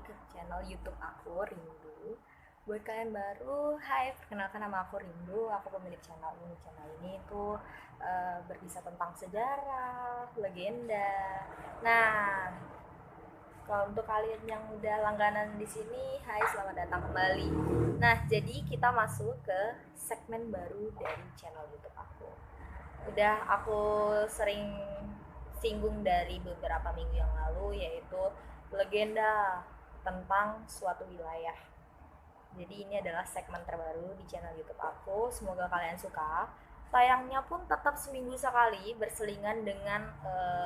ke channel YouTube aku, Rindu. Buat kalian baru, hai, perkenalkan nama aku Rindu. Aku pemilik channel ini. Channel ini tuh berkisah tentang sejarah, legenda. Nah, kalau untuk kalian yang udah langganan di sini, hai, selamat datang kembali. Nah, jadi kita masuk ke segmen baru dari channel YouTube aku. Udah aku sering singgung dari beberapa minggu yang lalu, yaitu legenda tentang suatu wilayah. Jadi ini adalah segmen terbaru di channel YouTube aku. Semoga kalian suka. Tayangnya pun tetap seminggu sekali, berselingan dengan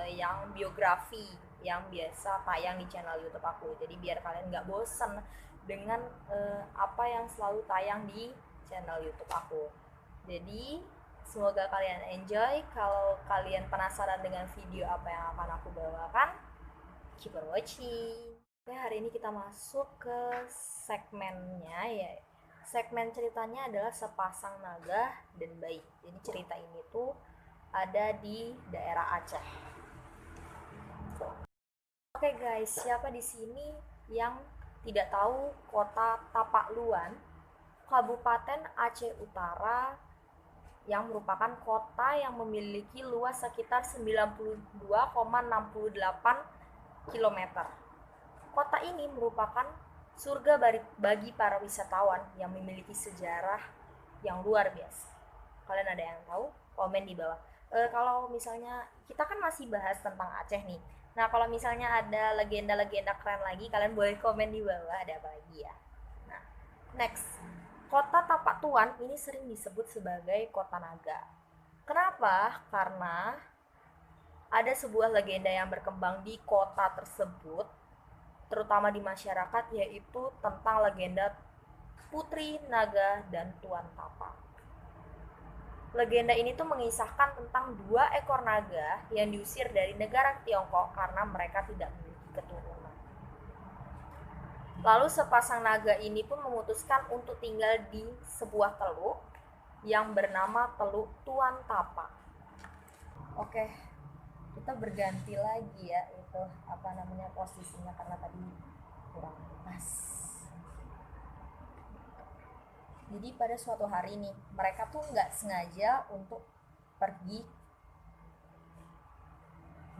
yang biografi yang biasa tayang di channel YouTube aku. Jadi biar kalian nggak bosen dengan apa yang selalu tayang di channel YouTube aku. Jadi semoga kalian enjoy. Kalau kalian penasaran dengan video apa yang akan aku bawakan, keep on watching. Oke, hari ini kita masuk ke segmennya ya. Segmen ceritanya adalah sepasang naga dan bayi. Jadi cerita ini tuh ada di daerah Aceh. Oke guys, siapa di sini yang tidak tahu kota Tapakluan, Kabupaten Aceh Utara, yang merupakan kota yang memiliki luas sekitar 92,68 km. Kota ini merupakan surga bagi para wisatawan yang memiliki sejarah yang luar biasa. Kalian ada yang tahu? Komen di bawah. Kalau misalnya kita kan masih bahas tentang Aceh nih. Nah, kalau misalnya ada legenda-legenda keren lagi, kalian boleh komen di bawah ada apa lagi ya. Nah, next. Kota Tapak Tuan ini sering disebut sebagai kota naga. Kenapa? Karena ada sebuah legenda yang berkembang di kota tersebut, terutama di masyarakat, yaitu tentang legenda Putri Naga dan Tuan Tapak. Legenda ini tuh mengisahkan tentang 2 ekor naga yang diusir dari negara Tiongkok karena mereka tidak memiliki keturunan. Lalu sepasang naga ini pun memutuskan untuk tinggal di sebuah teluk yang bernama Teluk Tuan Tapak. Oke, kita berganti lagi ya, itu apa namanya posisinya karena tadi kurang pas. Jadi pada suatu hari nih, mereka tuh nggak sengaja untuk pergi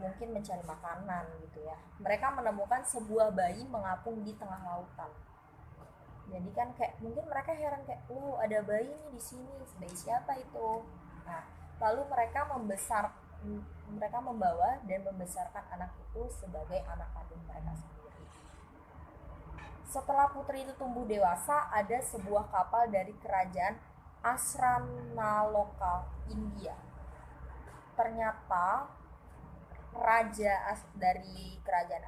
mungkin mencari makanan gitu ya. Mereka menemukan sebuah bayi mengapung di tengah lautan. Jadi kan kayak mungkin mereka heran kayak, wow, ada bayi nih di sini, bayi siapa itu? Nah, lalu mereka membawa dan membesarkan anak itu sebagai anak kandung mereka sendiri. Setelah putri itu tumbuh dewasa, ada sebuah kapal dari kerajaan Asranaloka, India. Ternyata raja dari kerajaan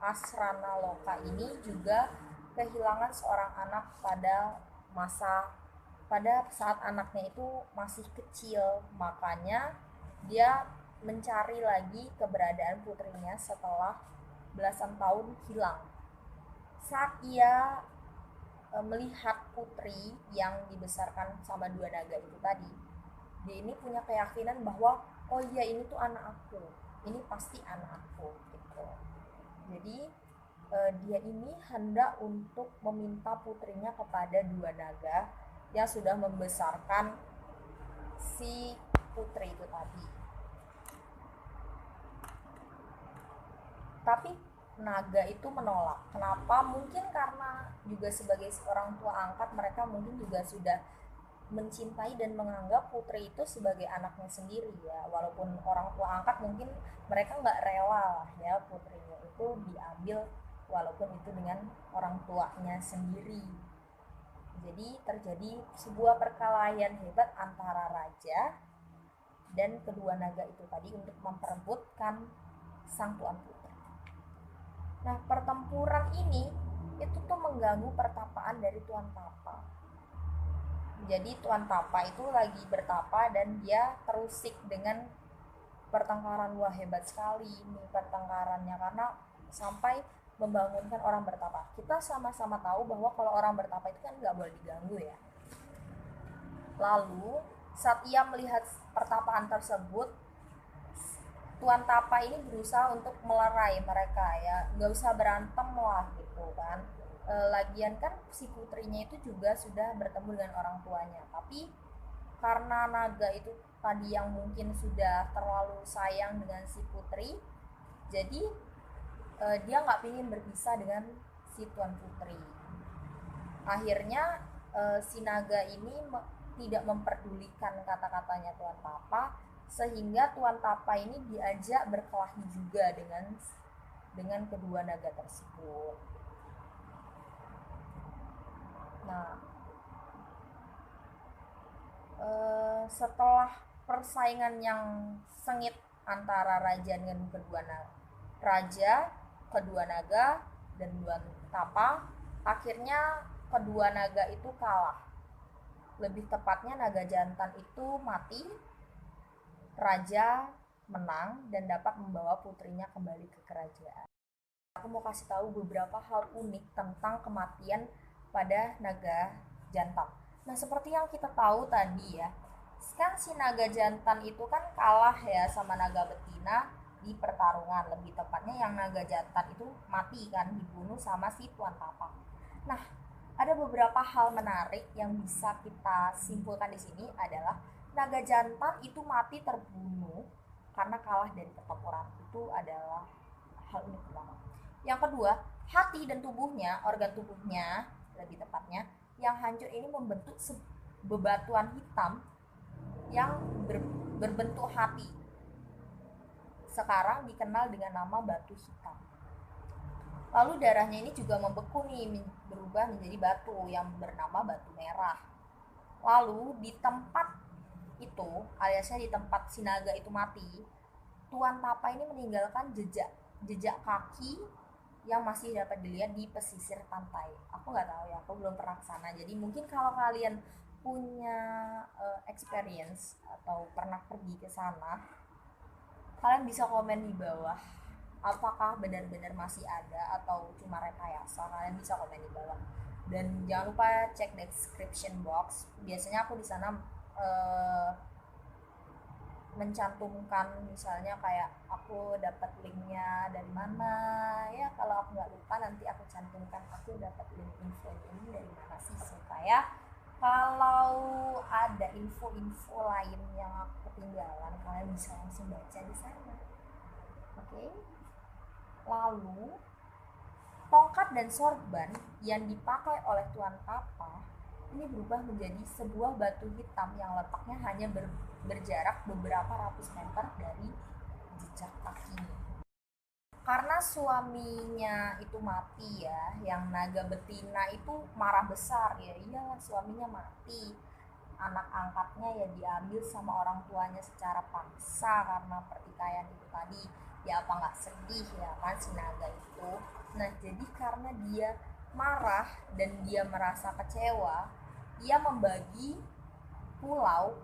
Asranaloka ini juga kehilangan seorang anak pada saat anaknya itu masih kecil. Makanya dia mencari lagi keberadaan putrinya setelah belasan tahun hilang. Saat ia melihat putri yang dibesarkan sama 2 naga itu tadi, dia ini punya keyakinan bahwa oh iya, ini tuh anak aku, ini pasti anak aku gitu. Jadi dia ini hendak untuk meminta putrinya kepada 2 naga yang sudah membesarkan si putri itu tadi. Tapi naga itu menolak. Kenapa? Mungkin karena juga sebagai seorang tua angkat, mereka mungkin juga sudah mencintai dan menganggap putri itu sebagai anaknya sendiri ya. Walaupun orang tua angkat mungkin mereka nggak rela ya putrinya itu diambil, walaupun itu dengan orang tuanya sendiri. Jadi terjadi sebuah perkelahian hebat antara raja dan kedua naga itu tadi untuk memperebutkan sang tuan putri. Nah, pertempuran ini itu tuh mengganggu pertapaan dari Tuan Tapa. Jadi Tuan Tapa itu lagi bertapa dan dia terusik dengan pertengkaran. Wah, hebat sekali ini pertengkarannya karena sampai membangunkan orang bertapa. Kita sama-sama tahu bahwa kalau orang bertapa itu kan nggak boleh diganggu ya. Lalu saat ia melihat pertapaan tersebut, Tuan Tapa ini berusaha untuk melerai mereka ya, nggak usah berantem lah gitu kan. Lagian kan si putrinya itu juga sudah bertemu dengan orang tuanya, tapi karena naga itu tadi yang mungkin sudah terlalu sayang dengan si putri, jadi dia nggak ingin berpisah dengan si tuan putri. Akhirnya si naga ini tidak memperdulikan kata-katanya tuan Tapa, sehingga tuan Tapa ini diajak berkelahi juga dengan kedua naga tersebut. Nah, setelah persaingan yang sengit antara raja dengan kedua naga dan tuan Tapa, akhirnya kedua naga itu kalah. Lebih tepatnya naga jantan itu mati, raja menang dan dapat membawa putrinya kembali ke kerajaan. Aku mau kasih tahu beberapa hal unik tentang kematian pada naga jantan. Nah, seperti yang kita tahu tadi ya, kan si naga jantan itu kan kalah ya sama naga betina di pertarungan. Lebih tepatnya yang naga jantan itu mati kan, dibunuh sama si tuan Tapa. Nah, ada beberapa hal menarik yang bisa kita simpulkan di sini adalah naga jantan itu mati terbunuh karena kalah dari pertempuran. Itu adalah hal unik pertama. Yang kedua, hati dan tubuhnya, organ tubuhnya lebih tepatnya, yang hancur ini membentuk bebatuan hitam yang berbentuk hati. Sekarang dikenal dengan nama batu hitam. Lalu darahnya ini juga membeku nih, berubah menjadi batu yang bernama batu merah. Lalu di tempat itu, aliasnya di tempat si naga itu mati, Tuan Tapa ini meninggalkan jejak kaki yang masih dapat dilihat di pesisir pantai. Aku nggak tahu ya, aku belum pernah ke sana. Jadi mungkin kalau kalian punya experience atau pernah pergi ke sana, kalian bisa komen di bawah. Apakah benar-benar masih ada atau cuma rekayasa? Kalian bisa komen di bawah. Dan jangan lupa cek description box. Biasanya aku di sana mencantumkan misalnya kayak aku dapat linknya dari mana ya, kalau aku nggak lupa nanti aku cantumkan aku dapat link info ini dari mana sih, supaya kalau ada info-info lain yang aku ketinggalan kalian bisa langsung baca di sana. Oke. Lalu tongkat dan sorban yang dipakai oleh Tuan Tapa ini berubah menjadi sebuah batu hitam yang letaknya hanya berjarak beberapa ratus meter dari jejak kakinya. Karena suaminya itu mati ya, yang naga betina itu marah besar ya, iyalah suaminya mati, anak angkatnya ya diambil sama orang tuanya secara paksa karena pertikaian itu tadi. Ya apa nggak sedih ya kan si naga itu. Nah, jadi karena dia marah dan dia merasa kecewa, ia membagi pulau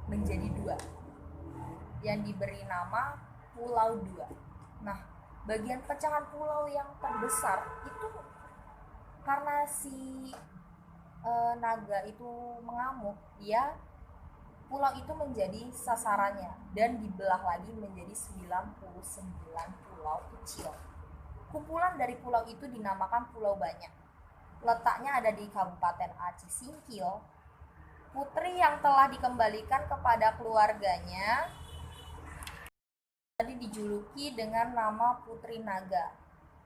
menjadi dua yang diberi nama Pulau Dua. Nah, bagian pecahan pulau yang terbesar itu karena si naga itu mengamuk, dia pulau itu menjadi sasarannya dan dibelah lagi menjadi 99 pulau kecil. Kumpulan dari pulau itu dinamakan Pulau Banyak. Letaknya ada di Kabupaten Aceh Singkil. Putri yang telah dikembalikan kepada keluarganya tadi dijuluki dengan nama Putri Naga.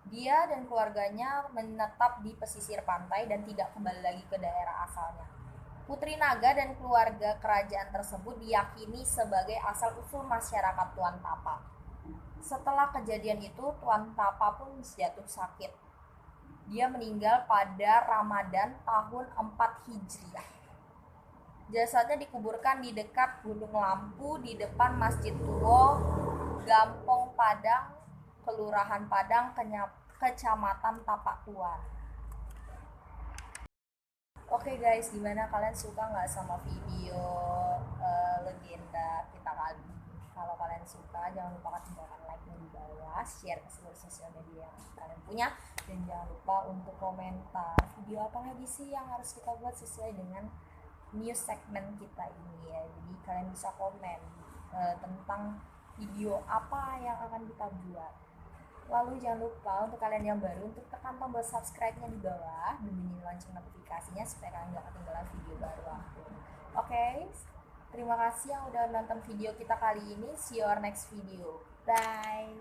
Dia dan keluarganya menetap di pesisir pantai dan tidak kembali lagi ke daerah asalnya. Putri Naga dan keluarga kerajaan tersebut diyakini sebagai asal-usul masyarakat Tuan Tapa. Setelah kejadian itu, Tuan Tapa pun jatuh sakit. Dia meninggal pada Ramadan tahun 4 Hijriah. Jasadnya dikuburkan di dekat Gunung Lampu di depan Masjid Tua, Gampong Padang, Kelurahan Padang, Kecamatan Tapak Tuan. Oke guys, gimana kalian suka nggak sama video legenda kita kali ini? Kalau kalian suka, jangan lupa tinggalkan like di bawah, share ke seluruh sosial media yang kalian punya, dan jangan lupa untuk komentar video apa lagi sih yang harus kita buat sesuai dengan news segmen kita ini ya. Jadi kalian bisa komen tentang video apa yang akan kita buat. Lalu jangan lupa untuk kalian yang baru untuk tekan tombol subscribe-nya di bawah dan bunyi lonceng notifikasinya supaya kalian gak ketinggalan video baru aku. Oke, terima kasih yang udah nonton video kita kali ini. See you our next video. Bye.